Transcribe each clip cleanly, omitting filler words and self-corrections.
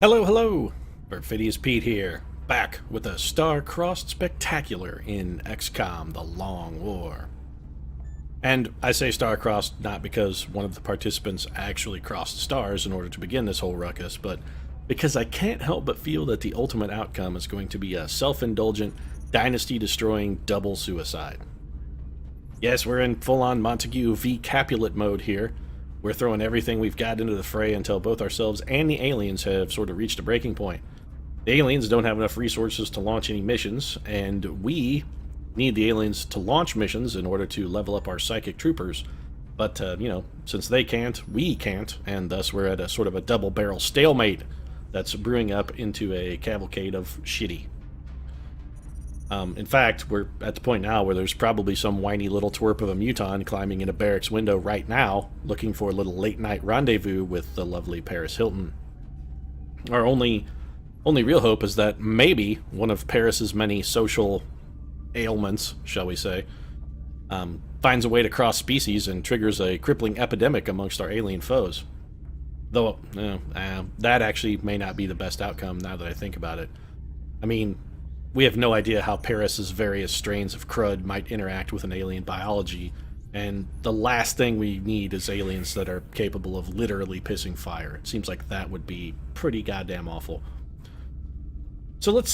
Hello, hello! Perfidious Pete here, back with a star-crossed spectacular in XCOM: The Long War. And I say star-crossed not because one of the participants actually crossed stars in order to begin this whole ruckus, but because I can't help but feel that the ultimate outcome is going to be a self-indulgent, dynasty-destroying double suicide. Yes, we're in full-on Montague v. Capulet mode here. We're throwing everything we've got into the fray until both ourselves and the aliens have sort of reached a breaking point. The aliens don't have enough resources to launch any missions, and we need the aliens to launch missions in order to level up our psychic troopers. But, since they can't, we can't, and thus we're at a sort of a double-barrel stalemate that's brewing up into a cavalcade of shitty. In fact, we're at the point now where there's probably some whiny little twerp of a muton climbing in a barracks window right now, looking for a little late-night rendezvous with the lovely Paris Hilton. Our only real hope is that maybe one of Paris's many social ailments, shall we say, finds a way to cross species and triggers a crippling epidemic amongst our alien foes. Though, that actually may not be the best outcome now that I think about it. I mean, we have no idea how Paris's various strains of crud might interact with an alien biology, and the last thing we need is aliens that are capable of literally pissing fire. It seems like that would be pretty goddamn awful. So let's,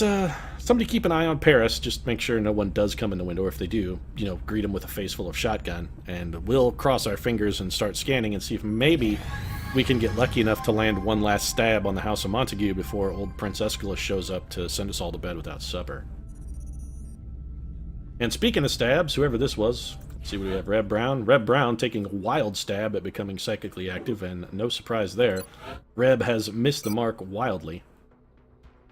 somebody keep an eye on Paris, just make sure no one does come in the window. If they do, greet them with a face full of shotgun, and we'll cross our fingers and start scanning and see if maybe we can get lucky enough to land one last stab on the House of Montague before old Prince Escalus shows up to send us all to bed without supper. And speaking of stabs, whoever this was, let's see what we have. Reb Brown. Reb Brown taking a wild stab at becoming psychically active, and no surprise there. Reb has missed the mark wildly.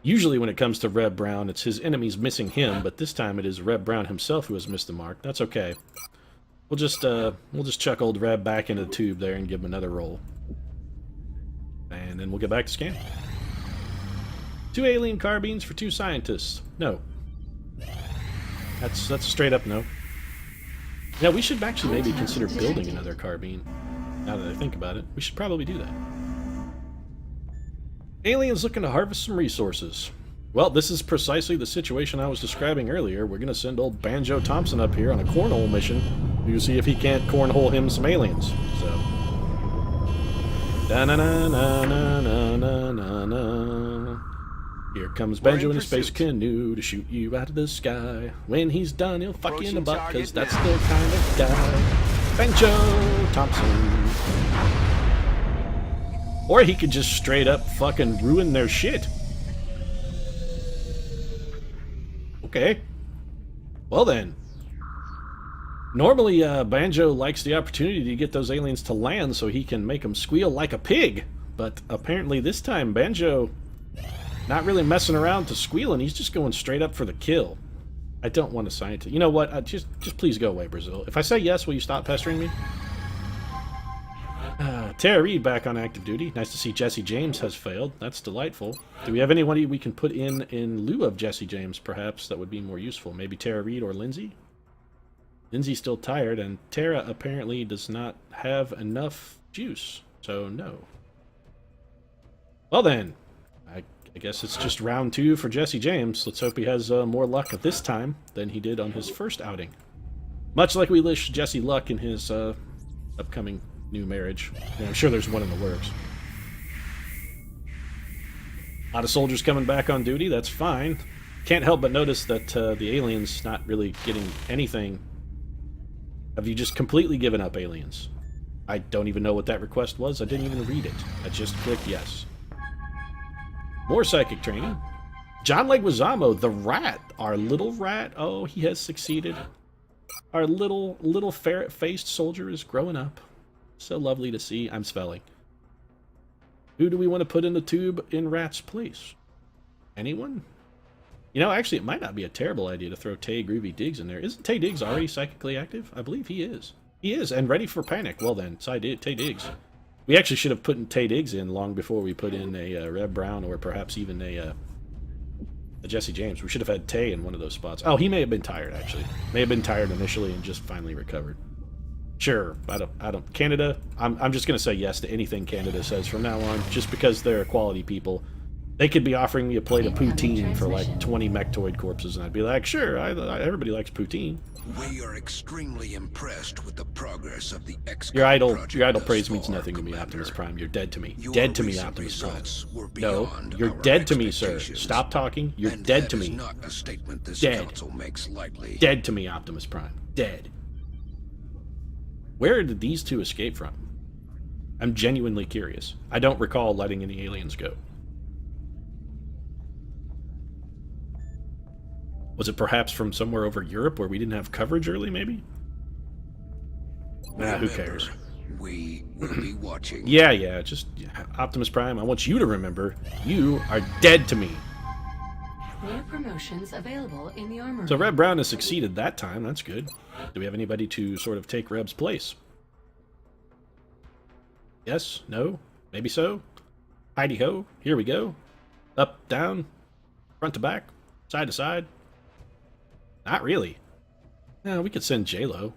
Usually when it comes to Reb Brown, it's his enemies missing him, but this time it is Reb Brown himself who has missed the mark. That's okay. We'll just chuck old Reb back into the tube there and give him another roll. And then we'll get back to scanning. 2 alien carbines for 2 scientists. No. That's a straight up no. Yeah, we should actually maybe consider building another carbine. Now that I think about it, we should probably do that. Aliens looking to harvest some resources. Well, this is precisely the situation I was describing earlier. We're going to send old Banjo Thompson up here on a cornhole mission to see if he can't cornhole him some aliens. So... Da-na-na-na-na-na-na-na. Here comes Banjo in a space canoe to shoot you out of the sky. When he's done, he'll fuck you in the butt, cause that's the kind of guy. Banjo Thompson. Or he could just straight up fucking ruin their shit. Okay. Well then. Normally, Banjo likes the opportunity to get those aliens to land so he can make them squeal like a pig. But apparently this time, Banjo not really messing around to squealing. He's just going straight up for the kill. I don't want to scientist. You know what? Just please go away, Brazil. If I say yes, will you stop pestering me? Tara Reid back on active duty. Nice to see Jesse James has failed. That's delightful. Do we have anybody we can put in lieu of Jesse James, perhaps, that would be more useful? Maybe Tara Reid or Lindsay? Lindsay's still tired, and Tara apparently does not have enough juice, so no. Well then, I guess it's just round 2 for Jesse James. Let's hope he has more luck this time than he did on his first outing. Much like we wish Jesse luck in his upcoming new marriage. I'm sure there's one in the works. A lot of soldiers coming back on duty, that's fine. Can't help but notice that the aliens not really getting anything. Have you just completely given up, aliens? I don't even know what that request was. I didn't even read it. I just clicked yes. More psychic training. John Leguizamo, the rat. Our little rat. Oh, he has succeeded. Our little ferret-faced soldier is growing up. So lovely to see. I'm spelling. Who do we want to put in the tube in Rat's place? Anyone? Actually, it might not be a terrible idea to throw Tay Groovy Diggs in there. Isn't Tay Diggs already psychically active? I believe he is. He is, and ready for panic. Well then, Tay Diggs. We actually should have put Tay Diggs in long before we put in a Reb Brown or perhaps even a Jesse James. We should have had Tay in one of those spots. Oh, he may have been tired, actually. May have been tired initially and just finally recovered. Sure, I don't. Canada, I'm just going to say yes to anything Canada says from now on, just because they're quality people. They could be offering me a plate of poutine for like 20 mechtoid corpses, and I'd be like, sure, everybody likes poutine. We are extremely impressed with the progress of the XCOM Your idle praise thus means far, nothing to me, Commander. Optimus Prime. You're dead to me. Your Dead to me, recent Optimus Prime. results were No, beyond you're our dead to me, sir. expectations. Stop talking. You're And dead that to is me. not a statement this Dead. council makes lightly. Dead to me, Optimus Prime. Dead. Where did these two escape from? I'm genuinely curious. I don't recall letting any aliens go. Was it perhaps from somewhere over Europe where we didn't have coverage early, maybe? Nah, who cares? We will be watching. Yeah, just Optimus Prime, I want you to remember, you are dead to me. New promotions available in the armory. So Reb Brown has succeeded that time, that's good. Do we have anybody to sort of take Reb's place? Yes? No? Maybe so? Heidi-ho, here we go. Up, down, front to back, side to side. Not really. No, we could send J-Lo.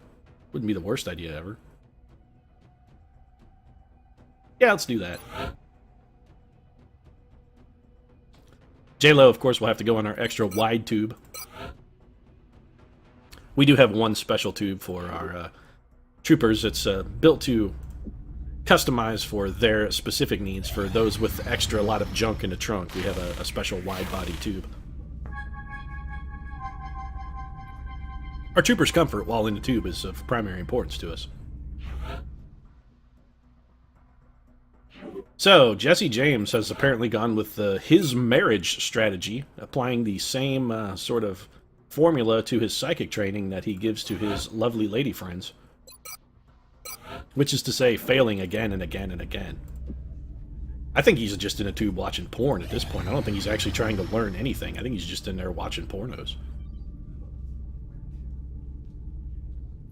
Wouldn't be the worst idea ever. Yeah, let's do that. J-Lo, of course, will have to go on our extra wide tube. We do have one special tube for our troopers. It's built to customize for their specific needs. For those with a lot of junk in the trunk, we have a special wide body tube. Our troopers' comfort while in the tube is of primary importance to us. So, Jesse James has apparently gone with his marriage strategy, applying the same sort of formula to his psychic training that he gives to his lovely lady friends. Which is to say, failing again and again and again. I think he's just in a tube watching porn at this point. I don't think he's actually trying to learn anything. I think he's just in there watching pornos.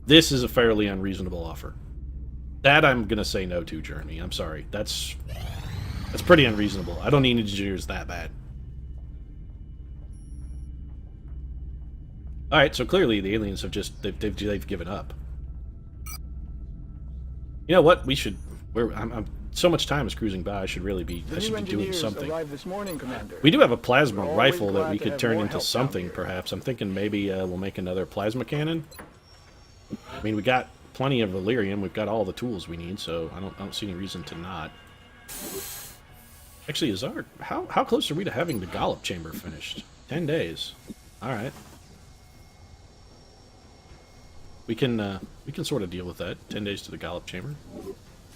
This is a fairly unreasonable offer. That I'm going to say no to, Jeremy. I'm sorry. That's pretty unreasonable. I don't need engineers that bad. Alright, so clearly the aliens have just... They've given up. You know what? We should... so much time is cruising by, I should really be... I should be doing something. This morning, Commander. We do have a plasma rifle that we glad to could have turn more into help something, down here. perhaps. I'm thinking maybe we'll make another plasma cannon. I mean, we got plenty of Valyrium. We've got all the tools we need, so I don't see any reason to not. Actually, how close are we to having the Gollop chamber finished? 10 days. All right. We can sort of deal with that. 10 days to the Gollop chamber.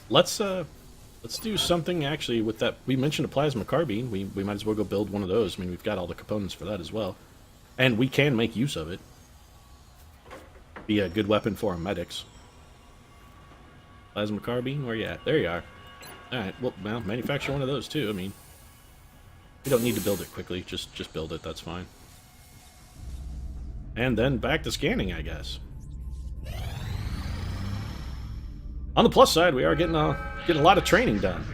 Let's do something actually with that. We mentioned a plasma carbine. We might as well go build one of those. I mean, we've got all the components for that as well, and we can make use of it. Be a good weapon for our medics. Plasma carbine, where you at? There you are. Alright, well, manufacture one of those too. I mean, you don't need to build it quickly. Just build it, that's fine. And then back to scanning, I guess. On the plus side, we are getting a lot of training done.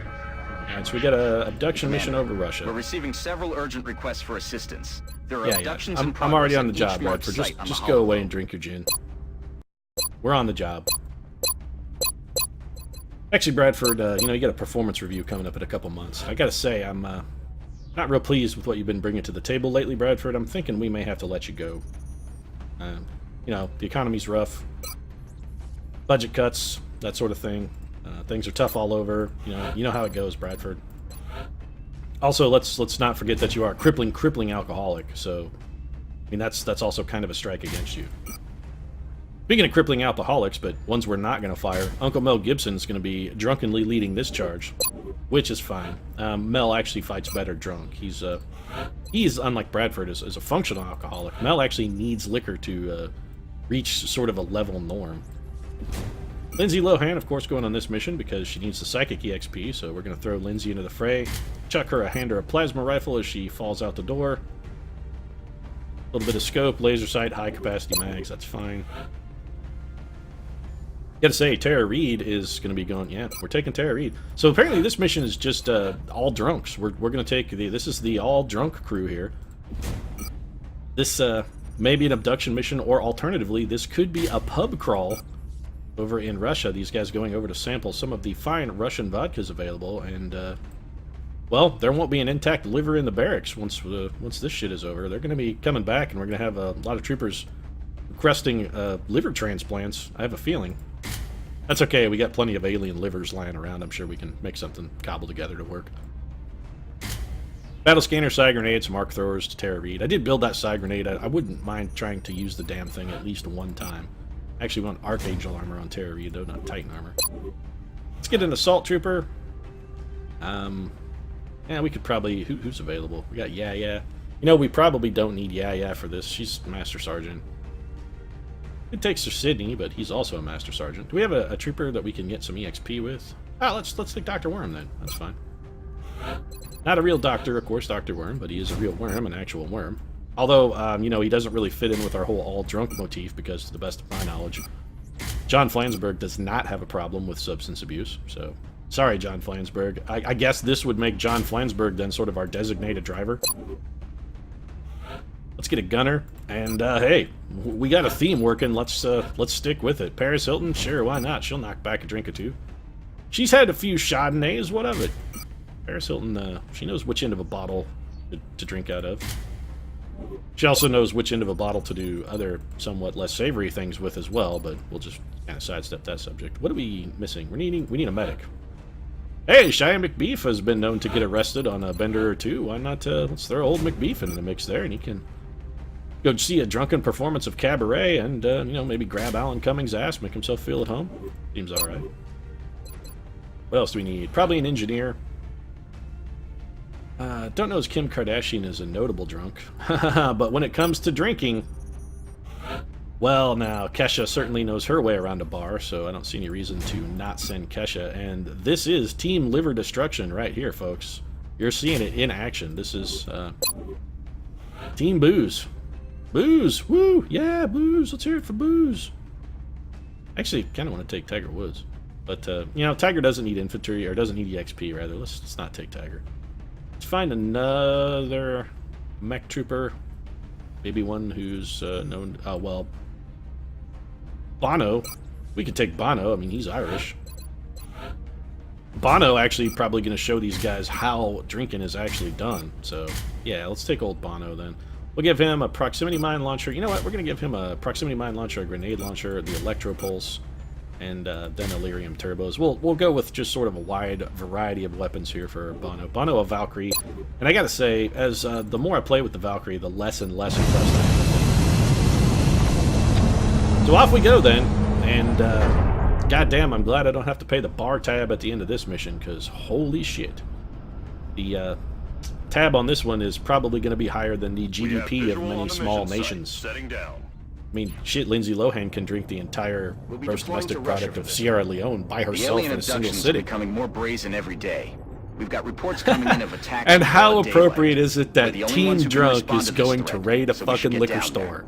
Alright, so we got a abduction mission over Russia. We're receiving several urgent requests for assistance. There are Yeah. abductions in I'm progress already on the at job, each large Redford. site on the Just Hollow go away Road. and drink your gin. We're on the job. Actually, Bradford, you got a performance review coming up in a couple months. I gotta say, I'm not real pleased with what you've been bringing to the table lately, Bradford. I'm thinking we may have to let you go. The economy's rough. Budget cuts, that sort of thing. Things are tough all over. You know how it goes, Bradford. Also, let's not forget that you are a crippling alcoholic. So, I mean, that's also kind of a strike against you. Speaking of crippling alcoholics, but ones we're not going to fire, Uncle Mel Gibson's going to be drunkenly leading this charge, which is fine. Mel actually fights better drunk. He's unlike Bradford, is a functional alcoholic. Mel actually needs liquor to reach sort of a level norm. Lindsay Lohan, of course, going on this mission because she needs the psychic EXP, so we're going to throw Lindsay into the fray, hand her a plasma rifle as she falls out the door. A little bit of scope, laser sight, high capacity mags, that's fine. Gotta say, Tara Reid is going to be going... Yeah, we're taking Tara Reid. So apparently this mission is just all drunks. We're going to take... This is the all-drunk crew here. This may be an abduction mission, or alternatively, this could be a pub crawl over in Russia. These guys going over to sample some of the fine Russian vodkas available, and Well, there won't be an intact liver in the barracks once this shit is over. They're going to be coming back, and we're going to have a lot of troopers requesting liver transplants. I have a feeling. That's okay. We got plenty of alien livers lying around. I'm sure we can make something cobbled together to work. Battle scanner, side grenade, some arc throwers to Tara Reid. I did build that side grenade. I wouldn't mind trying to use the damn thing at least one time. I actually want Archangel armor on Tara Reid, though, not Titan armor. Let's get an assault trooper. Yeah, we could probably... Who's available? We got Yeah. You know, we probably don't need Yeah for this. She's Master Sergeant. It takes Sir Sydney, but he's also a Master Sergeant. Do we have a trooper that we can get some EXP with? Ah, let's take Dr. Worm, then. That's fine. Not a real doctor, of course, Dr. Worm, but he is a real worm, an actual worm. Although, you know, he doesn't really fit in with our whole all-drunk motif, because to the best of my knowledge, John Flansburgh does not have a problem with substance abuse, so... Sorry, John Flansburgh. I guess this would make John Flansburgh then sort of our designated driver. Let's get a gunner, and hey, we got a theme working. Let's stick with it. Paris Hilton, sure, why not? She'll knock back a drink or two. She's had a few Chardonnays. What of it? Paris Hilton, she knows which end of a bottle to drink out of. She also knows which end of a bottle to do other somewhat less savory things with as well. But we'll just kind of sidestep that subject. What are we missing? We need a medic. Hey, Cheyenne McBeef has been known to get arrested on a bender or two. Why not, let's throw old McBeef into the mix there, and he can go see a drunken performance of Cabaret and, you know, maybe grab Alan Cummings' ass, make himself feel at home. Seems alright. What else do we need? Probably an engineer. Don't know as Kim Kardashian is a notable drunk. But when it comes to drinking... Well, now, Kesha certainly knows her way around a bar, so I don't see any reason to not send Kesha. And this is Team Liver Destruction right here, folks. You're seeing it in action. This is Team Booze. Booze! Woo! Yeah, Booze! Let's hear it for Booze! Actually, kind of want to take Tiger Woods. But, you know, Tiger doesn't need infantry, or doesn't need EXP, rather. Let's not take Tiger. Let's find another mech trooper. Maybe one who's known... Oh, well... Bono. We could take Bono. I mean, he's Irish. Bono actually probably going to show these guys how drinking is actually done. So, yeah, let's take old Bono then. We'll give him a proximity mine launcher. You know what? We're going to give him a proximity mine launcher, a grenade launcher, the electro pulse, and then Illyrium turbos. We'll go with just sort of a wide variety of weapons here for Bono. Bono, a Valkyrie. And I got to say, as the more I play with the Valkyrie, the less and less impressed I am. So off we go then, and goddamn, I'm glad I don't have to pay the bar tab at the end of this mission, because holy shit. The tab on this one is probably going to be higher than the GDP of many small nations. I mean, shit, Lindsay Lohan can drink the entire gross domestic product of Sierra Leone by herself in a single city. Are becoming more brazen every day. We've got reports coming in of attacks. And how appropriate is it that Team Drunk is going to raid a fucking liquor store?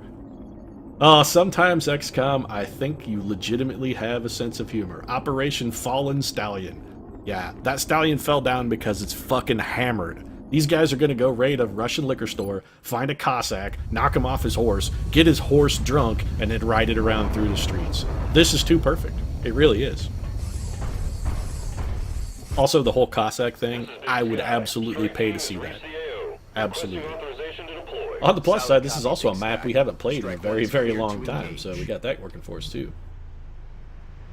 Sometimes, XCOM, I think you legitimately have a sense of humor. Operation Fallen Stallion. Yeah, that stallion fell down because it's fucking hammered. These guys are gonna go raid a Russian liquor store, find a Cossack, knock him off his horse, get his horse drunk, and then ride it around through the streets. This is too perfect. It really is. Also, the whole Cossack thing, I would absolutely pay to see that. Absolutely. On the plus side, this is also a map we haven't played in a very, very long time, so we got that working for us too.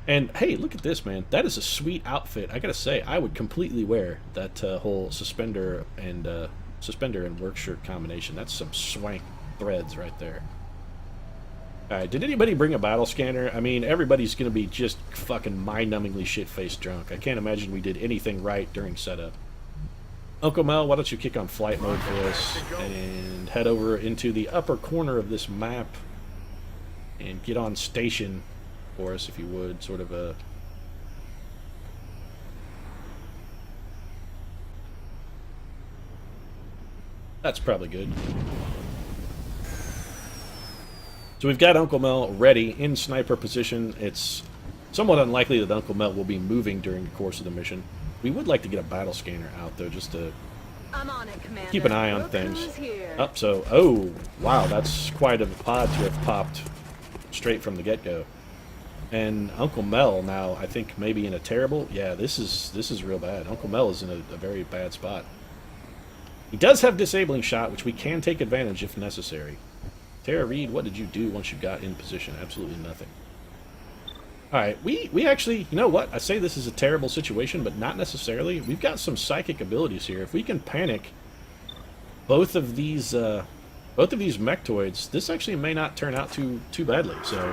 And hey, look at this, man. That is a sweet outfit. I gotta say, I would completely wear that whole suspender and work shirt combination. That's some swank threads right there. Alright, did anybody bring a battle scanner? I mean, everybody's gonna be just fucking mind-numbingly shit-faced drunk. I can't imagine we did anything right during setup. Uncle Mel, why don't you kick on flight mode for us and head over into the upper corner of this map and get on station for us, if you would. Sort of a... That's probably good. So we've got Uncle Mel ready in sniper position. It's somewhat unlikely that Uncle Mel will be moving during the course of the mission. We would like to get a battle scanner out, though, just to keep an eye on things. Oh, wow, that's quite a pod to have popped straight from the get-go. And Uncle Mel now, I think, maybe in a terrible... Yeah, this is real bad. Uncle Mel is in a very bad spot. He does have disabling shot, which we can take advantage if necessary. Tara Reid, what did you do once you got in position? Absolutely nothing. Alright, we actually, you know what? I say this is a terrible situation, but not necessarily. We've got some psychic abilities here. If we can panic both of these mechtoids, this actually may not turn out too badly. So,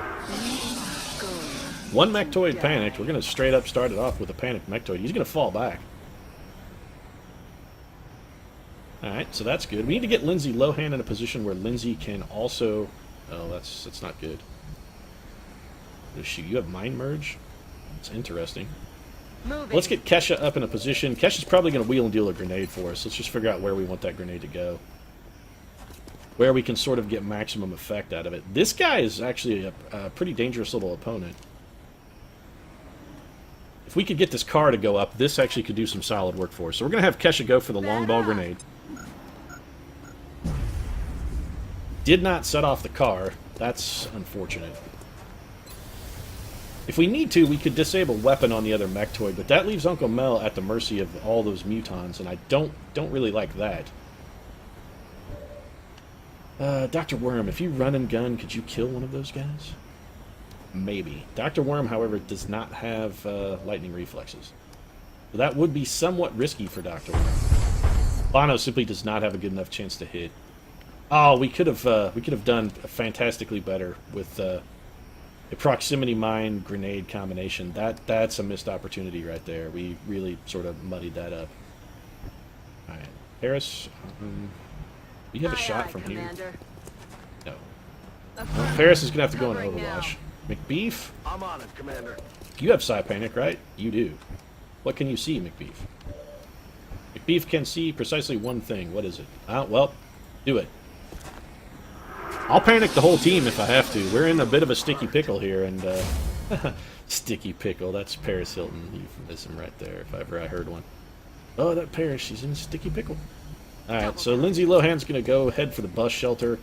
one mechtoid panicked. We're going to straight up start it off with a panicked mechtoid. He's going to fall back. Alright, so that's good. We need to get Lindsay Lohan in a position where Lindsay can also... Oh, that's not good. Oh, shoot, you have Mind Merge? That's interesting. Let's get Kesha up in a position. Kesha's probably going to wheel and deal a grenade for us. Let's just figure out where we want that grenade to go. Where we can sort of get maximum effect out of it. This guy is actually a pretty dangerous little opponent. If we could get this car to go up, this actually could do some solid work for us. So we're going to have Kesha go for the long ball grenade. Did not set off the car. That's unfortunate. If we need to, we could disable weapon on the other mechtoid, but that leaves Uncle Mel at the mercy of all those mutons, and I don't really like that. Dr. Worm, if you run and gun, could you kill one of those guys? Maybe. Dr. Worm, however, does not have lightning reflexes. So that would be somewhat risky for Dr. Worm. Bono simply does not have a good enough chance to hit. Oh, we could have done fantastically better with a proximity mine grenade combination. That's a missed opportunity right there. We really sort of muddied that up. All right, Paris. We have a shot from here. No. Well, Paris is gonna have to go on Overwatch. McBeef. I'm on it, Commander. You have Psi Panic, right? You do. What can you see, McBeef? McBeef can see precisely one thing. What is it? Well, do it. I'll panic the whole team if I have to. We're in a bit of a sticky pickle here, and sticky pickle. That's Paris Hilton euphemism right there, if ever I heard one. Oh, that Paris, she's in a sticky pickle. All right, so Lindsay Lohan's gonna go head for the bus shelter.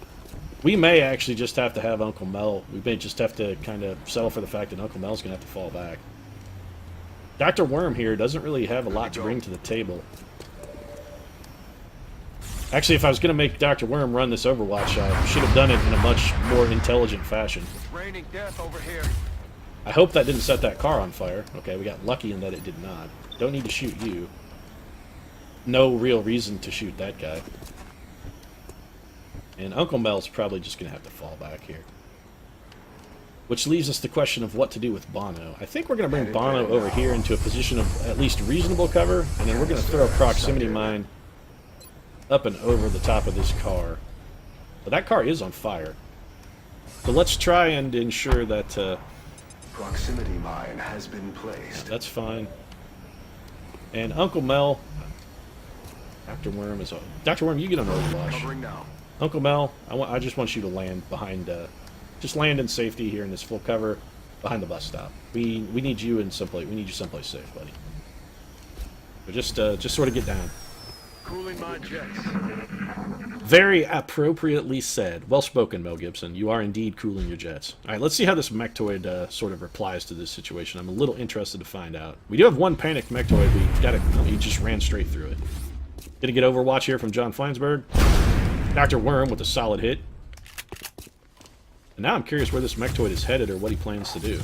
We may actually just have to have Uncle Mel. We may just have to kind of settle for the fact that Uncle Mel's gonna have to fall back. Dr. Worm here doesn't really have a lot to bring to the table. Actually, if I was going to make Dr. Worm run this Overwatch, I should have done it in a much more intelligent fashion. It's raining death over here. I hope that didn't set that car on fire. Okay, we got lucky in that it did not. Don't need to shoot you. No real reason to shoot that guy. And Uncle Mel's probably just going to have to fall back here. Which leaves us the question of what to do with Bono. I think we're going to bring Bono over here into a position of at least reasonable cover, and then we're going to throw a proximity mine up and over the top of this car. But that car is on fire. So let's try and ensure that... Proximity mine has been placed. That's fine. And Uncle Mel... Dr. Worm is on... Dr. Worm, you get on Overwatch. Covering now. Uncle Mel, I just want you to land behind... just land in safety here in this full cover behind the bus stop. We need you in someplace... We need you someplace safe, buddy. So just sort of get down. Cooling my jets. Very appropriately said. Well spoken, Mel Gibson. You are indeed cooling your jets. Alright, let's see how this mechtoid sort of replies to this situation. I'm a little interested to find out. We do have one panicked mechtoid. He just ran straight through it. Gonna get Overwatch here from John Flansburgh. Dr. Worm with a solid hit. And now I'm curious where this mechtoid is headed or what he plans to do.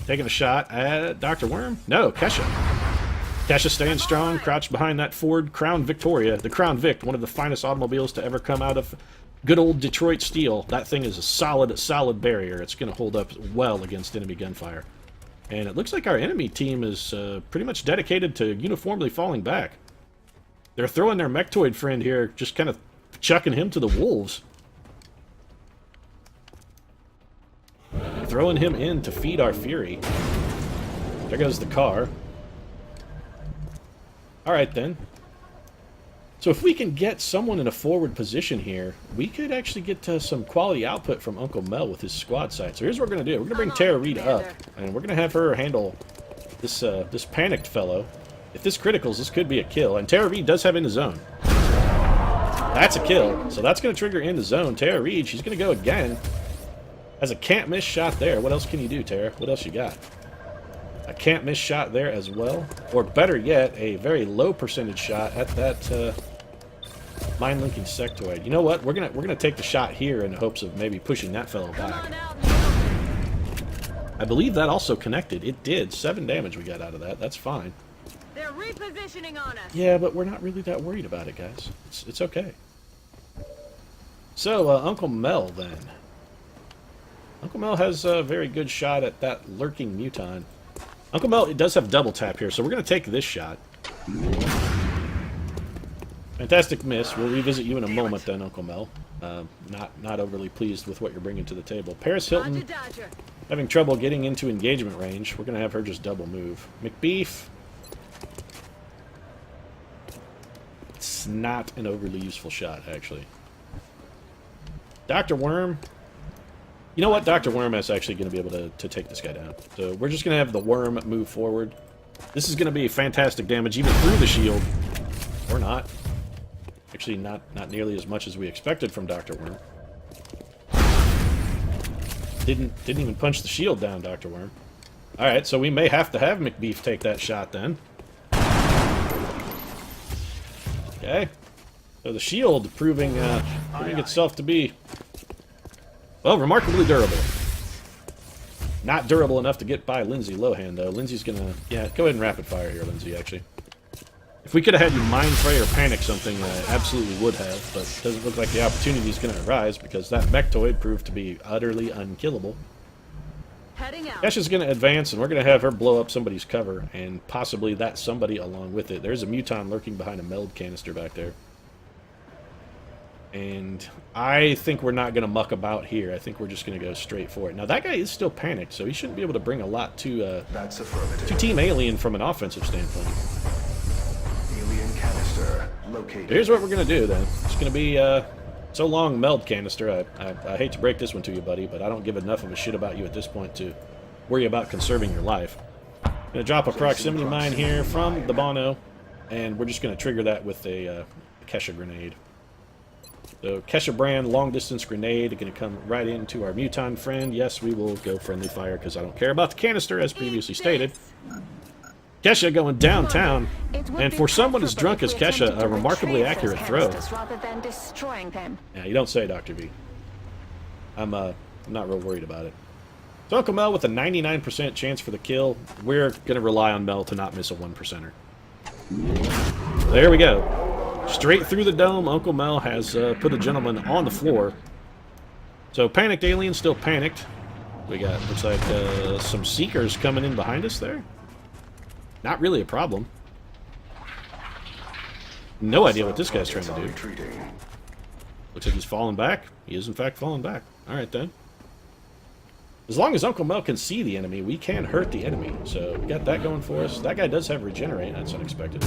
Taking a shot at Dr. Worm? No, Kesha. Kesha staying strong, crouched behind that Ford Crown Victoria. The Crown Vic, one of the finest automobiles to ever come out of good old Detroit steel. That thing is a solid barrier. It's going to hold up well against enemy gunfire. And it looks like our enemy team is pretty much dedicated to uniformly falling back. They're throwing their mechtoid friend here, just kind of chucking him to the wolves. Throwing him in to feed our fury. There goes the car. Alright then. So if we can get someone in a forward position here, we could actually get some quality output from Uncle Mel with his squad sight. So here's what we're going to do. We're going to bring Tara Reid up, and we're going to have her handle this this panicked fellow. If this criticals, this could be a kill. And Tara Reid does have in the zone. That's a kill. So that's going to trigger in the zone. Tara Reid, she's going to go again. Has a can't miss shot there. What else can you do, Tara? What else you got? a can't miss shot there as well. Or better yet, a very low percentage shot at that mine-linking sectoid. You know what? We're gonna take the shot here in hopes of maybe pushing that fellow back. I believe that also connected. It did. 7 damage we got out of that. That's fine. They're repositioning on us. Yeah, but we're not really that worried about it, guys. It's okay. So, Uncle Mel, then. Uncle Mel has a very good shot at that lurking muton. Uncle Mel, it does have double tap here, so we're going to take this shot. Fantastic miss. We'll revisit you in a moment then, Uncle Mel. Not overly pleased with what you're bringing to the table. Paris Hilton, having trouble getting into engagement range. We're going to have her just double move. McBeef. It's not an overly useful shot, actually. Dr. Worm. You know what? Dr. Worm is actually going to be able to take this guy down. So we're just going to have the Worm move forward. This is going to be fantastic damage even through the shield. Or not. Actually, not nearly as much as we expected from Dr. Worm. Didn't even punch the shield down, Dr. Worm. Alright, so we may have to have McBeef take that shot then. Okay. So the shield proving itself to be, well, remarkably durable. Not durable enough to get by Lindsay Lohan, though. Lindsay's gonna... Yeah, go ahead and rapid fire here, Lindsay, actually. If we could have had you Mind Fray or Panic something, I absolutely would have, but it doesn't look like the opportunity is going to arise because that Mechtoid proved to be utterly unkillable. Kesha's going to advance, and we're going to have her blow up somebody's cover, and possibly that somebody along with it. There's a Muton lurking behind a meld canister back there. And I think we're not going to muck about here. I think we're just going to go straight for it. Now, that guy is still panicked, so he shouldn't be able to bring a lot to Team Alien from an offensive standpoint. Located. Here's what we're going to do, then. It's going to be, so long, meld canister. I hate to break this one to you, buddy, but I don't give enough of a shit about you at this point to worry about conserving your life. I'm going to drop a proximity mine here from the Bono, and we're just going to trigger that with a Kesha grenade. So, Kesha brand, long-distance grenade, going to come right into our Muton friend. Yes, we will go friendly fire, because I don't care about the canister, as previously stated. Kesha going downtown, and for someone as drunk as Kesha, a remarkably accurate throw. Yeah, you don't say, Dr. V. I'm not real worried about it. So Uncle Mel with a 99% chance for the kill. We're going to rely on Mel to not miss a 1%er. There we go. Straight through the dome, Uncle Mel has put a gentleman on the floor. So panicked alien still panicked. We got, looks like, some Seekers coming in behind us there. Not really a problem. No idea what this guy's trying to do. Looks like he's falling back. He is, in fact, falling back. Alright, then. As long as Uncle Mel can see the enemy, we can hurt the enemy. So, we got that going for us. That guy does have regenerate. That's unexpected.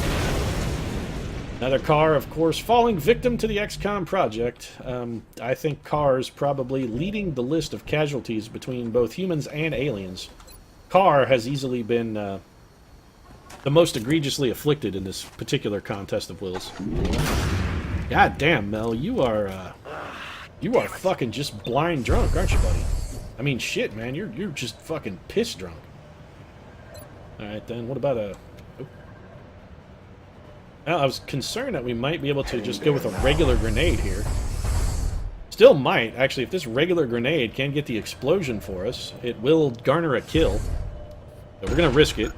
Another car, of course, falling victim to the XCOM project. I think cars probably leading the list of casualties between both humans and aliens. Car has easily been... the most egregiously afflicted in this particular contest of wills. God damn, Mel, you are fucking just blind drunk, aren't you, buddy? I mean, shit, man, you're just fucking piss drunk. All right, then, what about a... Oh. Well, I was concerned that we might be able to just go with a regular grenade here. Still might, actually, if this regular grenade can get the explosion for us, it will garner a kill. So we're gonna risk it.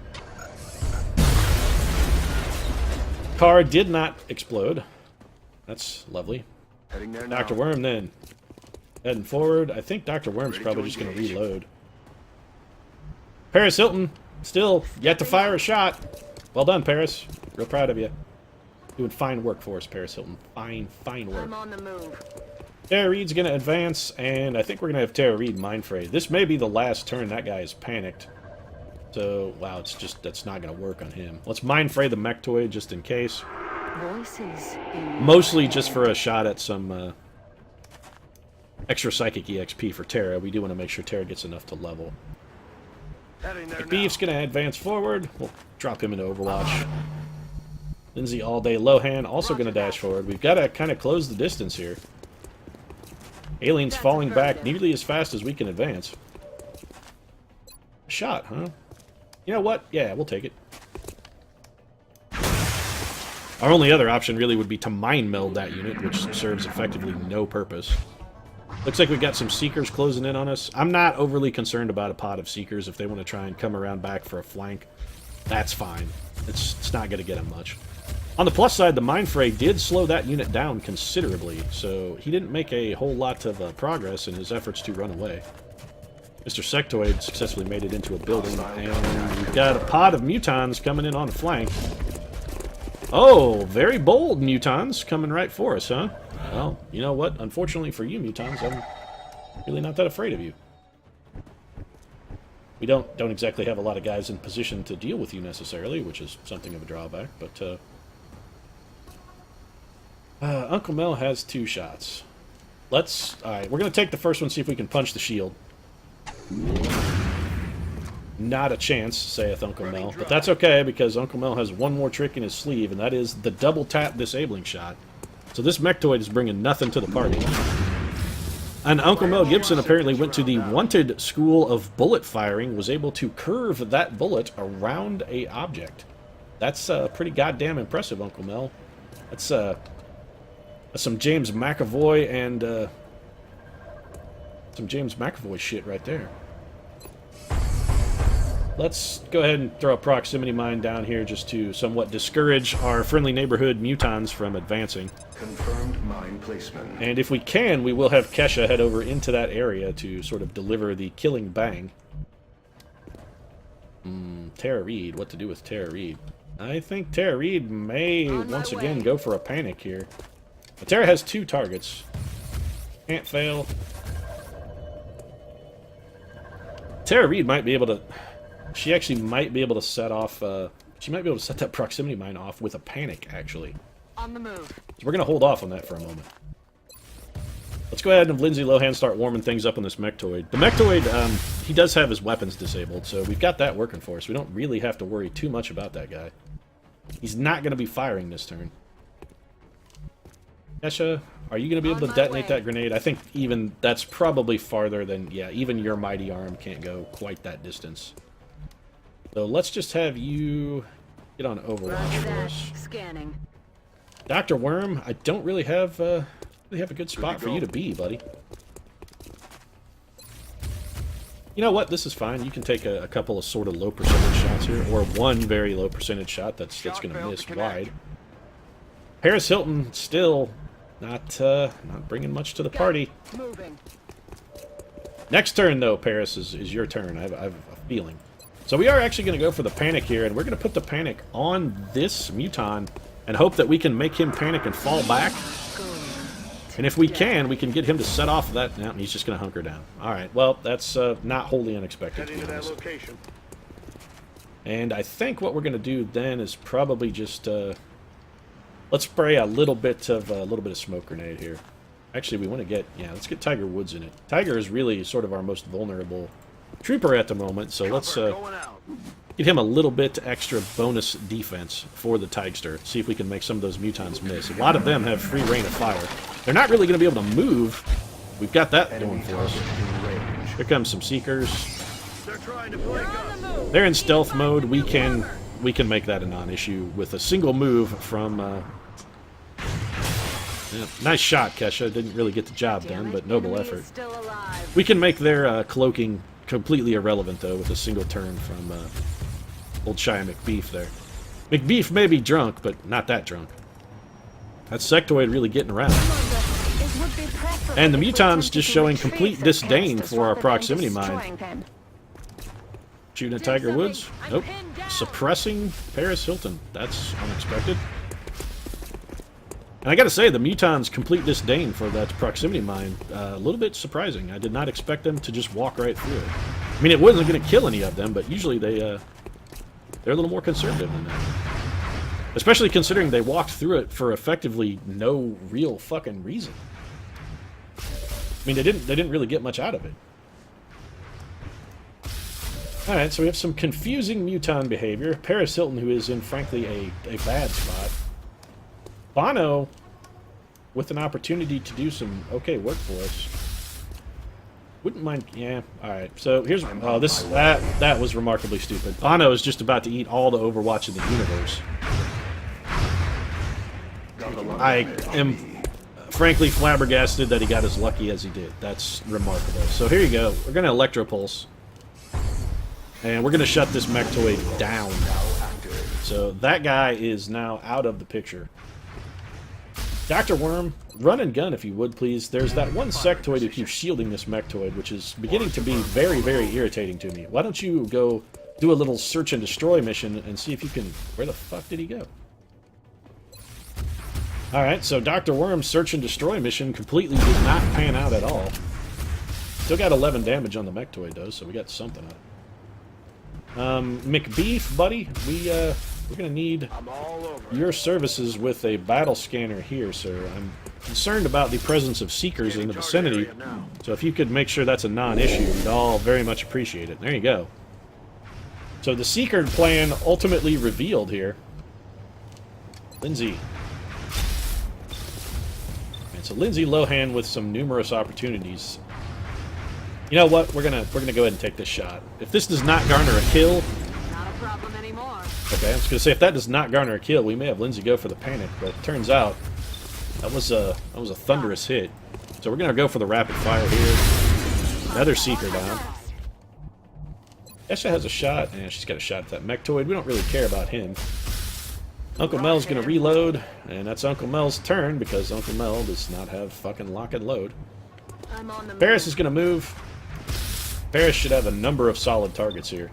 Car did not explode. That's lovely. Heading there Dr. now. Worm then. Heading forward. I think Dr. Worm's probably just going to reload. Paris Hilton, still yet to fire a shot. Well done, Paris. Real proud of you. Doing fine work for us, Paris Hilton. Fine work. I'm on the move. Tara Reid's going to advance, and I think we're going to have Tara Reid Mind Fray. This may be the last turn that guy is panicked. So, wow, it's just, that's not going to work on him. Let's Mind Fray the Mechtoid just in case. Voices Mostly just for a shot at some extra psychic EXP for Tara. We do want to make sure Tara gets enough to level. Heading there McBeef's going to advance forward. We'll drop him into Overwatch. Lindsay all day Lohan also going to dash forward. We've got to kind of close the distance here. Alien's falling back nearly as fast as we can advance. Shot, huh? You know what? Yeah, we'll take it. Our only other option really would be to mind meld that unit, which serves effectively no purpose. Looks like we've got some Seekers closing in on us. I'm not overly concerned about a pod of Seekers. If they want to try and come around back for a flank, that's fine. It's not going to get them much. On the plus side, the Mind Fray did slow that unit down considerably, so he didn't make a whole lot of progress in his efforts to run away. Mr. Sectoid successfully made it into a building, and we've got a pod of Mutons coming in on the flank. Oh, very bold Mutons coming right for us, huh? Well, you know what? Unfortunately for you, Mutons, I'm really not that afraid of you. We don't exactly have a lot of guys in position to deal with you necessarily, which is something of a drawback, but Uncle Mel has 2 shots. Alright, we're going to take the first one, see if we can punch the shield. Not a chance, saith Uncle Mel. But that's okay, because Uncle Mel has one more trick in his sleeve, and that is the double tap disabling shot. So this Mechtoid is bringing nothing to the party. And Uncle Mel Gibson apparently went to the wanted school of bullet firing, was able to curve that bullet around a object. That's pretty goddamn impressive, Uncle Mel. That's some James McAvoy and some James McAvoy shit right there. Let's go ahead and throw a proximity mine down here just to somewhat discourage our friendly neighborhood Mutons from advancing. Confirmed mine placement. And if we can, we will have Kesha head over into that area to sort of deliver the killing bang. Tara Reid, what to do with Tara Reid? I think Tara Reid may once again go for a panic here. But Tara has 2 targets. Can't fail. Tara Reid might be able to... She actually might be able to set off... she might be able to set that proximity mine off with a panic, actually. On the move. So we're going to hold off on that for a moment. Let's go ahead and have Lindsay Lohan start warming things up on this Mechtoid. The Mechtoid, he does have his weapons disabled, so we've got that working for us. We don't really have to worry too much about that guy. He's not going to be firing this turn. Kesha, are you going to be able to detonate that grenade? I think even that's probably farther than... Yeah, even your mighty arm can't go quite that distance. So let's just have you get on Overwatch for us. Scanning. Dr. Worm, I don't really have a good spot for you to be, buddy. You know what? This is fine. You can take a couple of sort of low percentage shots here, or one very low percentage shot that's going to miss wide. Paris Hilton still not bringing much to the party. Moving. Next turn, though, Paris, is your turn. I have a feeling. So we are actually going to go for the panic here, and we're going to put the panic on this Muton and hope that we can make him panic and fall back. And if we can get him to set off that... No, he's just going to hunker down. Alright, well, that's not wholly unexpected, to be honest. And I think what we're going to do then is probably just... let's spray a little bit of smoke grenade here. Actually, we want to get... Yeah, let's get Tiger Woods in it. Tiger is really sort of our most vulnerable trooper at the moment, so let's get him a little bit extra bonus defense for the Tigster. See if we can make some of those Mutons miss. A lot of them have free reign of fire. They're not really going to be able to move. We've got that going for us. Here comes some Seekers. They're in stealth mode. We can make that a non-issue with a single move from... Yeah, nice shot, Kesha. Didn't really get the job done, but noble effort. We can make their cloaking completely irrelevant, though, with a single turn from old Shia McBeef there. McBeef may be drunk, but not that drunk. That Sectoid really getting around. And the Mutons just showing complete disdain for our proximity mine. Shooting at Tiger Woods? Nope. Suppressing Paris Hilton. That's unexpected. And I gotta say, the Mutons' complete disdain for that proximity mine, a little bit surprising. I did not expect them to just walk right through it. I mean, it wasn't gonna kill any of them, but usually they're a little more conservative than that. Especially considering they walked through it for effectively no real fucking reason. I mean, they didn't really get much out of it. Alright, so we have some confusing Muton behavior. Paris Hilton, who is in, frankly, a bad spot. Bono, with an opportunity to do some okay work for us. Wouldn't mind. Yeah. All right. So here's that was remarkably stupid. Bono is just about to eat all the Overwatch in the universe. I am frankly flabbergasted that he got as lucky as he did. That's remarkable. So here you go. We're gonna Electropulse, and we're gonna shut this Mechtoid down. So that guy is now out of the picture. Dr. Worm, run and gun if you would, please. There's that one sectoid who keeps shielding this Mechtoid, which is beginning to be very, very irritating to me. Why don't you go do a little search and destroy mission and see if you can... Where the fuck did he go? Alright, so Dr. Worm's search and destroy mission completely did not pan out at all. Still got 11 damage on the Mechtoid, though, so we got something on it. McBeef, buddy, we're going to need your services with a battle scanner here, sir. I'm concerned about the presence of Seekers in the vicinity, so if you could make sure that's a non-issue, we'd all very much appreciate it. There you go. So the Seeker plan ultimately revealed here. Lindsay. And so Lindsay Lohan with some numerous opportunities. You know what? We're gonna go ahead and take this shot. If this does not garner a kill... Not a problem anymore. Okay, I was gonna say, if that does not garner a kill, we may have Lindsay go for the panic, but it turns out that was a thunderous hit. So we're gonna go for the rapid fire here. Another Seeker down. Esha has a shot, and she's got a shot at that Mechtoid. We don't really care about him. Uncle Mel's gonna reload, and that's Uncle Mel's turn because Uncle Mel does not have fucking lock and load. I'm on the Paris is gonna move. Paris should have a number of solid targets here.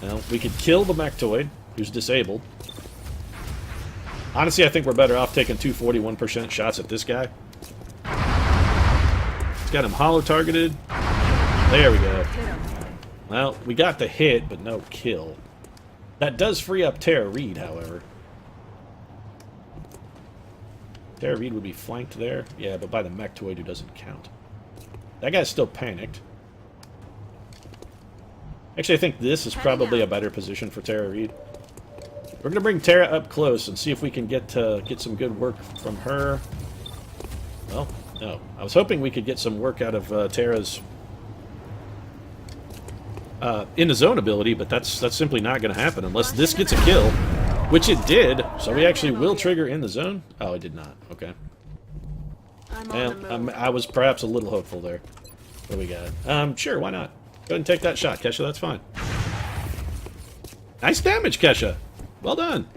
Now, we could kill the Mechtoid, who's disabled. Honestly, I think we're better off taking 241% shots at this guy. He's got him holo-targeted. There we go. Well, we got the hit, but no kill. That does free up Tara Reid, however. Tara Reid would be flanked there. Yeah, but by the Mechtoid, who doesn't count. That guy's still panicked. Actually, I think this is probably a better position for Tara Reid. We're going to bring Tara up close and see if we can get some good work from her. Well, no. I was hoping we could get some work out of Tara's in the zone ability, but that's simply not going to happen unless this gets a kill, which it did. So we actually will trigger in the zone. Oh, it did not. Okay. Well, I was perhaps a little hopeful there. What do we got? Sure, why not? Go ahead and take that shot, Kesha. That's fine. Nice damage, Kesha. Well done.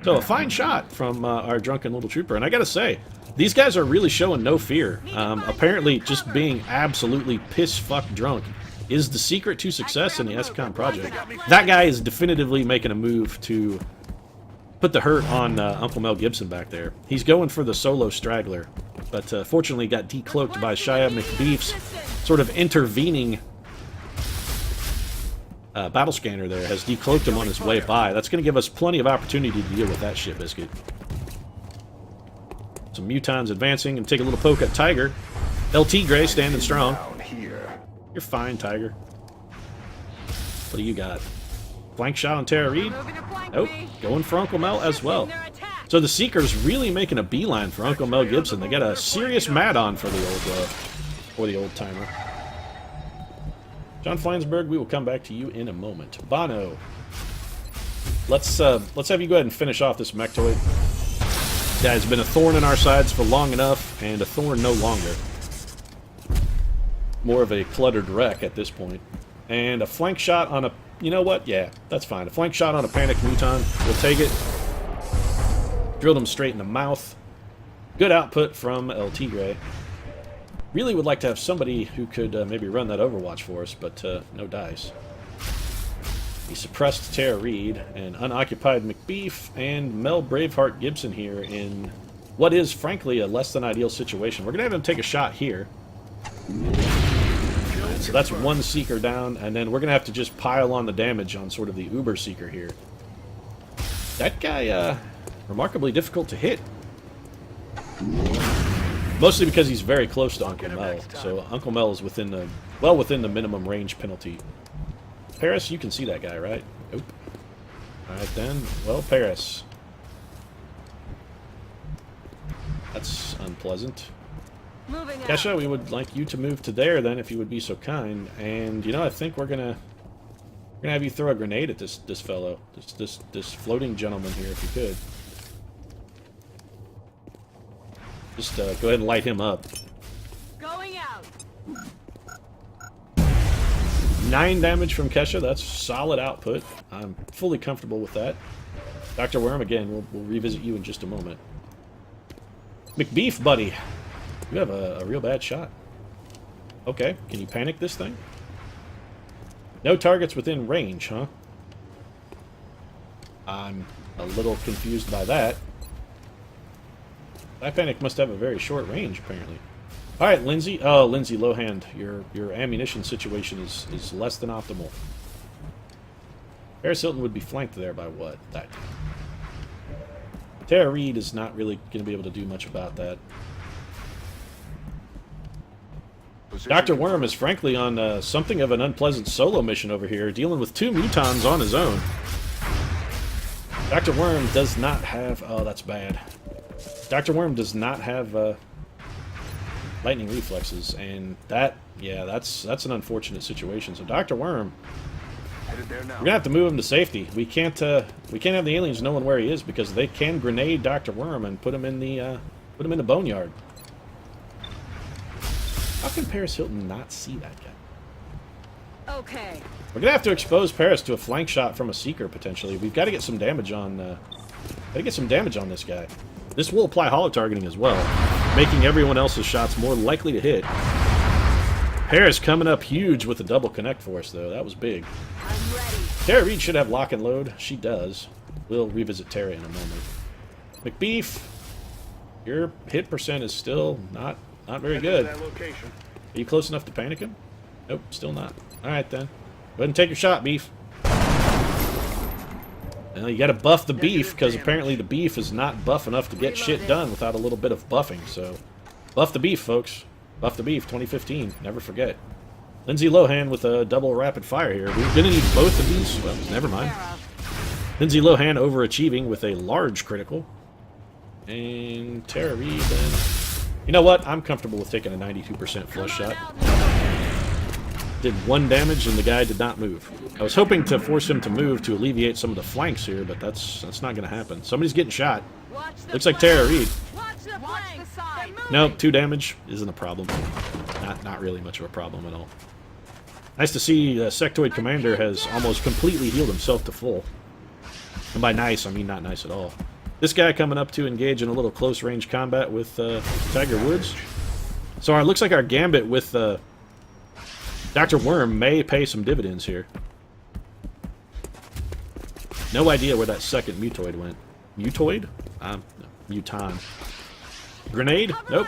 So a fine shot from our drunken little trooper. And I gotta say, these guys are really showing no fear. Apparently, just being absolutely piss-fuck drunk is the secret to success in the XCOM project. That guy is definitively making a move to put the hurt on Uncle Mel Gibson back there. He's going for the solo straggler, but fortunately got decloaked by Shia McBeef's sort of intervening battle scanner there. Has decloaked him on his way by. That's going to give us plenty of opportunity to deal with that shit biscuit. Some Mutons advancing and take a little poke at Tiger. LT Gray standing strong. You're fine, Tiger. What do you got? Flank shot on Tara Reid? Nope. Going for Uncle Mel as well. So the Seeker's really making a beeline for Uncle Mel Gibson. They got a serious mat-on for the old timer. John Flansburgh, we will come back to you in a moment. Bono. Let's have you go ahead and finish off this Mechtoid. Guy's been a thorn in our sides for long enough, and a thorn no longer. More of a cluttered wreck at this point. And a flank shot on a... You know what? Yeah, that's fine. A flank shot on a panicked Muton. We'll take it. Drilled him straight in the mouth. Good output from LT Gray. Really would like to have somebody who could maybe run that Overwatch for us, but no dice. He suppressed Tara Reid and unoccupied McBeef and Mel Braveheart Gibson here in what is, frankly, a less than ideal situation. We're going to have him take a shot here. So that's one Seeker down, and then we're going to have to just pile on the damage on sort of the Uber Seeker here. That guy, remarkably difficult to hit. Mostly because he's very close to Uncle Mel, so Uncle Mel is within the, well within the minimum range penalty. Paris, you can see that guy, right? Nope. Alright then, well, Paris. That's unpleasant. Moving out. Kesha, we would like you to move to there then, if you would be so kind. And you know, I think we're gonna have you throw a grenade at this fellow, this floating gentleman here, if you could. Just go ahead and light him up. Going out. 9 damage from Kesha. That's solid output. I'm fully comfortable with that. Dr. Worm, again, we'll revisit you in just a moment. McBeef, buddy. You have a real bad shot. Okay, can you panic this thing? No targets within range, huh? I'm a little confused by that. That panic must have a very short range, apparently. Alright, Lindsay. Oh, Lindsay Lohan, your ammunition situation is less than optimal. Paris Hilton would be flanked there by what? That. Tara Reid is not really going to be able to do much about that. Dr. Worm is frankly on something of an unpleasant solo mission over here, dealing with 2 mutons on his own. Dr. Worm does not have... Oh, that's bad. Dr. Worm does not have lightning reflexes, and that... Yeah, that's an unfortunate situation. So Dr. Worm... Headed there now. We're gonna have to move him to safety. We can't have the aliens knowing where he is, because they can grenade Dr. Worm and put him in the boneyard. How can Paris Hilton not see that guy? Okay. We're gonna have to expose Paris to a flank shot from a seeker potentially. We've got to get some damage on. This guy. This will apply hollow targeting as well, making everyone else's shots more likely to hit. Paris coming up huge with a double connect for us, though. That was big. I'm ready. Tara Reid should have lock and load. She does. We'll revisit Tara in a moment. McBeef, your hit percent is still not very good. That location. Are you close enough to panic him? Nope, still not. Alright then. Go ahead and take your shot, Beef. Well, you gotta buff the beef, because apparently the beef is not buff enough to get shit done without a little bit of buffing, so... Buff the beef, folks. Buff the beef, 2015. Never forget. Lindsay Lohan with a double rapid fire here. We're gonna need both of these. Well, never mind. Lindsay Lohan overachieving with a large critical. And Tara Reid then... You know what? I'm comfortable with taking a 92% flush shot. Did 1 damage and the guy did not move. I was hoping to force him to move to alleviate some of the flanks here, but that's not going to happen. Somebody's getting shot. Looks like Tara Reid. Watch the side. Nope, 2 damage isn't a problem. Not really much of a problem at all. Nice to see Sectoid Commander has almost completely healed himself to full. And by nice, I mean not nice at all. This guy coming up to engage in a little close-range combat with Tiger Woods. So it looks like our gambit with Dr. Worm may pay some dividends here. No idea where that second mutoid went. Mutoid? No, muton. Grenade? Nope.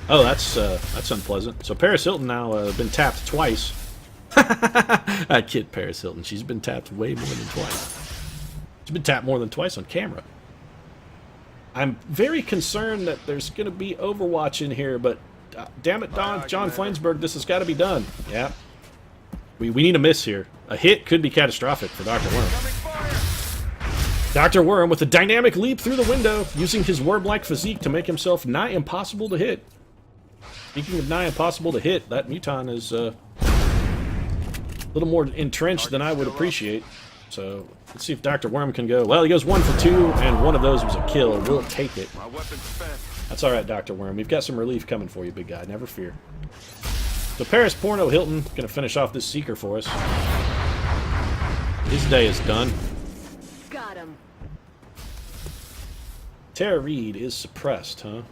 Oh, that's unpleasant. So Paris Hilton now been tapped twice. I kid Paris Hilton. She's been tapped way more than twice. She's been tapped more than twice on camera. I'm very concerned that there's going to be Overwatch in here, but damn it, John Flansburgh, this has got to be done. Yeah. We need a miss here. A hit could be catastrophic for Dr. Worm. Dr. Worm with a dynamic leap through the window, using his worm-like physique to make himself nigh impossible to hit. Speaking of nigh impossible to hit, that muton is a little more entrenched than I would appreciate. So, let's see if Dr. Worm can go. Well, he goes 1 for 2, and one of those was a kill. We'll take it. My weapon's spent. That's alright, Dr. Worm. We've got some relief coming for you, big guy. Never fear. So, Paris Porno Hilton going to finish off this Seeker for us. His day is done. Got him. Tara Reid is suppressed, huh?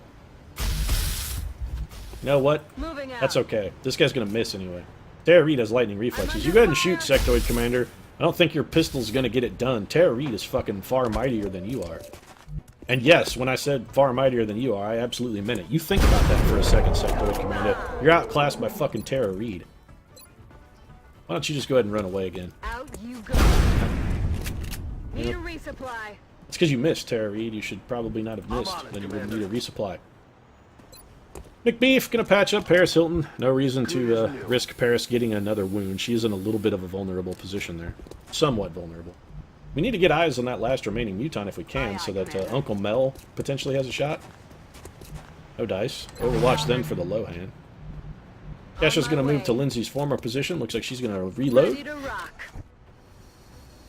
You know what? Moving out. That's okay. This guy's going to miss anyway. Tara Reid has lightning reflexes. You go ahead and shoot, Sectoid Commander. I don't think your pistol's going to get it done. Tara Reid is fucking far mightier than you are. And yes, when I said far mightier than you are, I absolutely meant it. You think about that for a second, Sectoid Commander. You're outclassed by fucking Tara Reid. Why don't you just go ahead and run away again? Out you go. Need a resupply. It's because you missed, Tara Reid. You should probably not have missed. Then you wouldn't need a resupply. McBeef gonna patch up Paris Hilton. No reason to risk Paris getting another wound. She is in a little bit of a vulnerable position there. Somewhat vulnerable. We need to get eyes on that last remaining muton if we can, so that Uncle Mel potentially has a shot. No dice. Overwatch then for the low hand. Kesha's going to move to Lindsay's former position. Looks like she's going to reload. Ready to rock.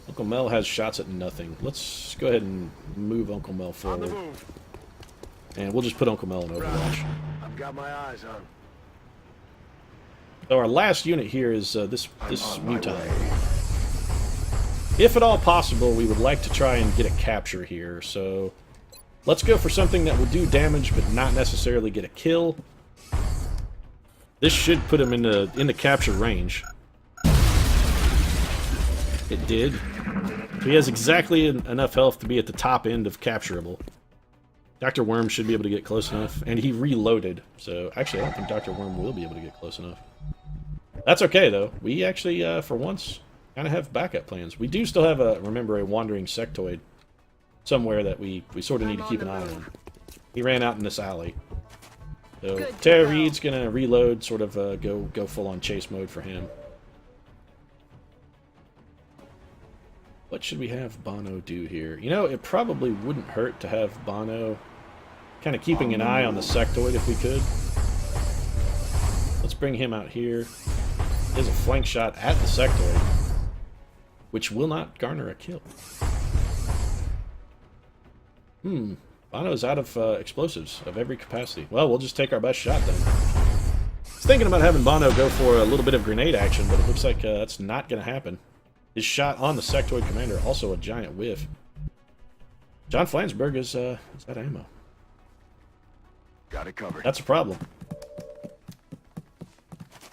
Uncle Mel has shots at nothing. Let's go ahead and move Uncle Mel On the forward. move. And we'll just put Uncle Mel in Overwatch. I've got my eyes on. So our last unit here is this on my mutant. way. If at all possible, we would like to try and get a capture here. So let's go for something that will do damage, but not necessarily get a kill. This should put him in the capture range. It did. So he has exactly enough health to be at the top end of capturable. Dr. Worm should be able to get close enough, and he reloaded. So actually, I don't think Dr. Worm will be able to get close enough. That's okay though. We actually, for once, kind of have backup plans. We do still have remember, a wandering sectoid somewhere that we sort of need to keep an eye on. He ran out in this alley. So Good to Tara go. Reed's gonna reload, sort of go full on chase mode for him. What should we have Bono do here? You know, it probably wouldn't hurt to have Bono kind of keeping an eye on the sectoid if we could. Let's bring him out here. He has a flank shot at the sectoid, which will not garner a kill. Bono's out of explosives of every capacity. Well, we'll just take our best shot then. I was thinking about having Bono go for a little bit of grenade action, but it looks like that's not going to happen. His shot on the sectoid commander, also a giant whiff. John Flansburgh is out of ammo. Got it covered. That's a problem.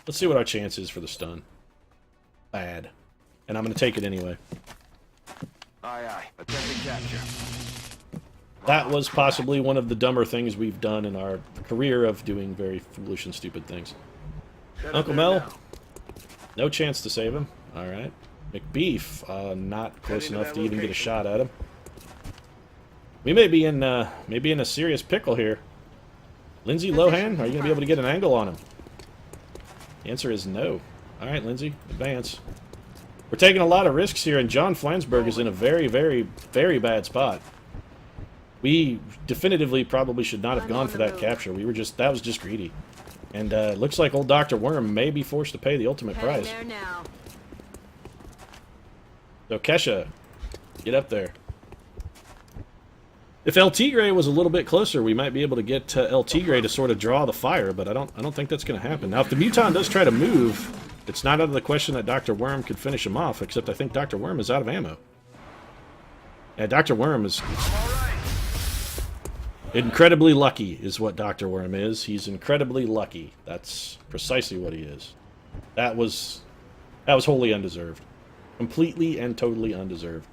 Let's see what our chance is for the stun. Bad. And I'm going to take it anyway. Aye, aye. Attempting capture. That was possibly one of the dumber things we've done in our career of doing very foolish and stupid things. Headed Uncle there Mel, now. no chance to save him. Alright. McBeef, not close Heading to enough that to even get a location. shot at him. We may be in a serious pickle here. Lindsay Lohan, are you going to be able to get an angle on him? The answer is no. Alright, Lindsay, advance. We're taking a lot of risks here, and John Flansburgh is in a very, very, very bad spot. We definitively probably should not have gone for that capture. That was just greedy. And it looks like old Dr. Worm may be forced to pay the ultimate Heading price. there now. So Kesha, get up there. If El Tigre was a little bit closer, we might be able to get El Tigre to sort of draw the fire, but I don't think that's going to happen. Now, if the Muton does try to move, it's not out of the question that Dr. Worm could finish him off, except I think Dr. Worm is out of ammo. Yeah, Dr. Worm is incredibly lucky, is what Dr. Worm is. He's incredibly lucky. That's precisely what he is. That was wholly undeserved. Completely and totally undeserved.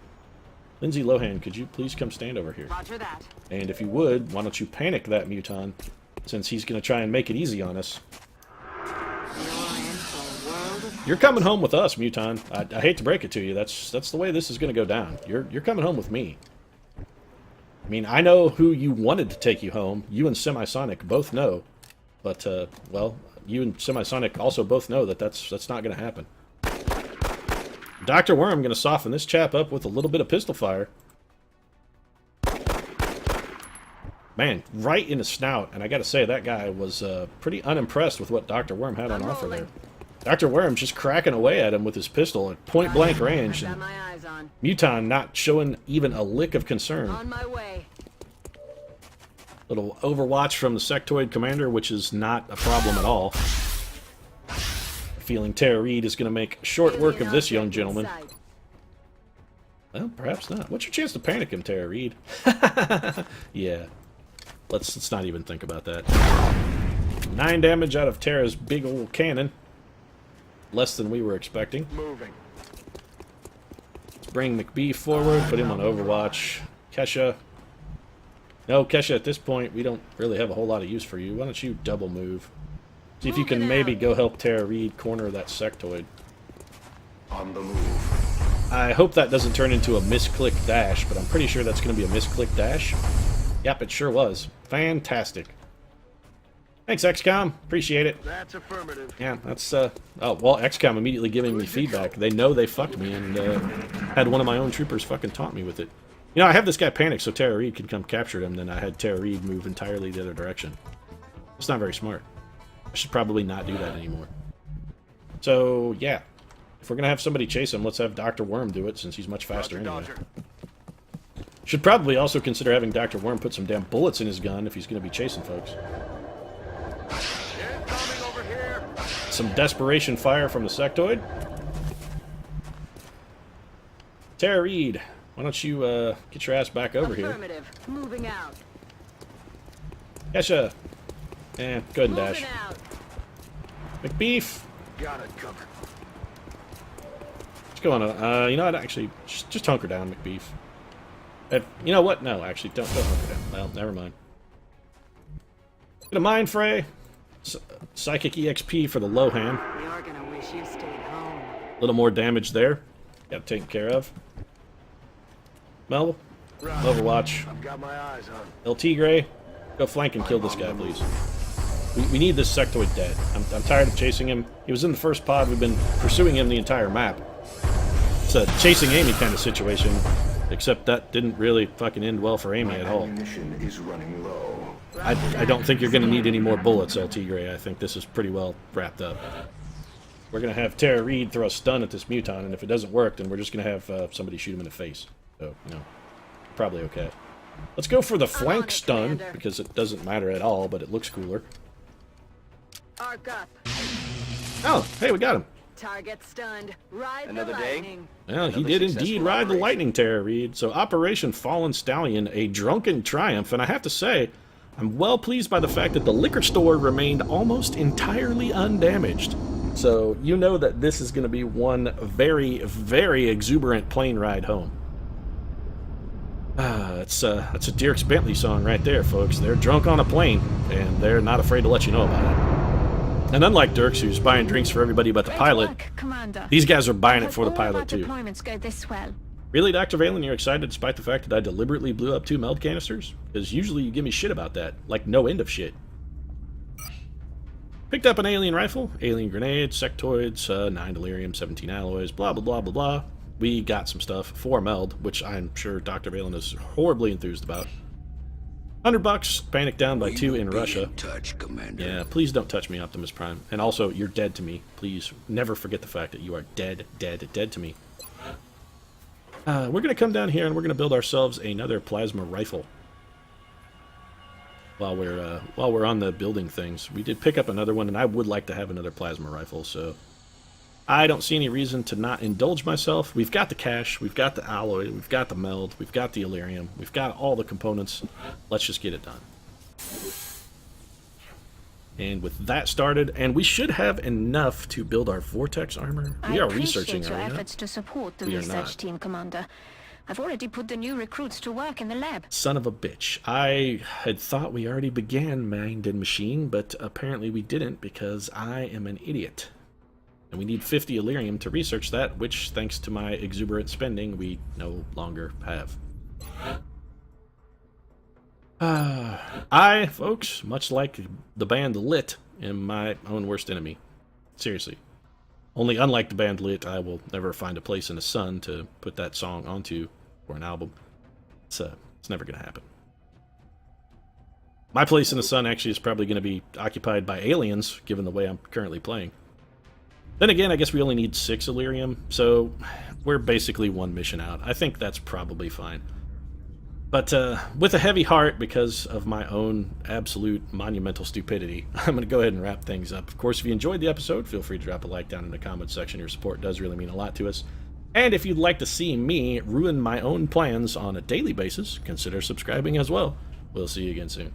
Lindsay Lohan, could you please come stand over here? Roger that. And if you would, why don't you panic that Muton, since he's going to try and make it easy on us. You're in for a world of You're coming home with us, Muton. I hate to break it to you. That's the way this is going to go down. You're coming home with me. I mean, I know who you wanted to take you home. You and Semisonic both know. But, well, you and Semisonic also both know that that's not going to happen. Dr. Worm going to soften this chap up with a little bit of pistol fire. Man, right in the snout. And I got to say, that guy was pretty unimpressed with what Dr. Worm had on offer there. Dr. Worm just cracking away at him with his pistol at point-blank range. I've got And my eyes on. Muton not showing even a lick of concern. On my way. Little overwatch from the sectoid commander, which is not a problem at all. Feeling Tara Reid is going to make short work of this young gentleman. Well, perhaps not. What's your chance to panic him, Tara Reid? Yeah. Let's not even think about that. 9 damage out of Tara's big old cannon. Less than we were expecting. Moving. Let's bring McBee forward, put him on Overwatch. Kesha. No, Kesha, at this point, we don't really have a whole lot of use for you. Why don't you double move? See if you can maybe go help Tara Reid corner that sectoid. On the move. I hope that doesn't turn into a misclick dash, but I'm pretty sure that's going to be a misclick dash. Yep, it sure was. Fantastic. Thanks, XCOM. Appreciate it. That's affirmative. Yeah, that's, oh, well, XCOM immediately giving me feedback. They know they fucked me, and had one of my own troopers fucking taunt me with it. You know, I have this guy panic so Tara Reid can come capture him, then I had Tara Reid move entirely the other direction. It's not very smart. I should probably not do that anymore. So, yeah. If we're going to have somebody chase him, let's have Dr. Worm do it, since he's much faster Roger, anyway. Dodger. Should probably also consider having Dr. Worm put some damn bullets in his gun if he's going to be chasing folks. Incoming over here. Some desperation fire from the sectoid. Tara Reid, why don't you get your ass back over here? Affirmative. Moving out. Kesha. Go ahead and dash. Moving out. McBeef. Got it covered. What's going on? You know what? Actually, just hunker down, McBeef. You know what? No, actually, don't hunker down. Well, never mind. Get a mind fray. Psychic EXP for the low hand. You're gonna wish you stayed home. A little more damage there. Got it taken care of. Mel, Overwatch. I've got my eyes on. El Tigre, go flank and kill this guy, please. We need this sectoid dead. I'm tired of chasing him. He was in the first pod. We've been pursuing him the entire map. It's a chasing Amy kind of situation, except that didn't really fucking end well for Amy at all. Ammunition is running low. I don't think you're going to need any more bullets, El Tigre. I think this is pretty well wrapped up. We're going to have Tara Reid throw a stun at this Muton, and if it doesn't work, then we're just going to have somebody shoot him in the face. So, you know, probably okay. Let's go for the flank stun, Commander. because it doesn't matter at all, but it looks cooler. Arc up. Oh, hey, we got him. Target stunned. Ride Another the day? lightning. Well, he Another did successful indeed ride the operation. lightning, Tara Reid. So Operation Fallen Stallion, a drunken triumph, and I have to say, I'm well pleased by the fact that the liquor store remained almost entirely undamaged. So you know that this is going to be one very, very exuberant plane ride home. That's a Dierks Bentley song right there, folks. They're drunk on a plane, and they're not afraid to let you know about it. And unlike Dirks, who's buying drinks for everybody but the Great pilot, work, Commander. these guys are buying I it for the hope all of our pilot too. deployments go this well. Really, Dr. Valen, you're excited despite the fact that I deliberately blew up 2 meld canisters? Because usually you give me shit about that. Like, no end of shit. Picked up an alien rifle, alien grenade, sectoids, 9 delirium, 17 alloys, blah, blah, blah, blah, blah. We got some stuff for meld, which I'm sure Dr. Valen is horribly enthused about. $100, panicked down by 2 in Be Russia. in touch, Commander. Yeah, please don't touch me, Optimus Prime. And also, you're dead to me. Please never forget the fact that you are dead, dead, dead to me. We're going to come down here and we're going to build ourselves another plasma rifle. While we're on the building things, we did pick up another one, and I would like to have another plasma rifle. So I don't see any reason to not indulge myself. We've got the cash, we've got the alloy, we've got the meld, we've got the Illyrium, we've got all the components. Let's just get it done. And with that started, and we should have enough to build our vortex armor. We are researching, I appreciate your are we not? efforts to support the We are research not. team, Commander. I've already put the new recruits to work in the lab. Son of a bitch. I had thought we already began Mind and Machine, but apparently we didn't because I am an idiot. And we need 50 Illyrium to research that, which, thanks to my exuberant spending, we no longer have. I, folks, much like the band Lit, am my own worst enemy. Seriously. Only unlike the band Lit, I will never find a place in the sun to put that song onto for an album. It's never going to happen. My place in the sun actually is probably going to be occupied by aliens, given the way I'm currently playing. Then again, I guess we only need 6 Illyrium, so we're basically 1 mission out. I think that's probably fine. But with a heavy heart, because of my own absolute monumental stupidity, I'm going to go ahead and wrap things up. Of course, if you enjoyed the episode, feel free to drop a like down in the comments section. Your support does really mean a lot to us. And if you'd like to see me ruin my own plans on a daily basis, consider subscribing as well. We'll see you again soon.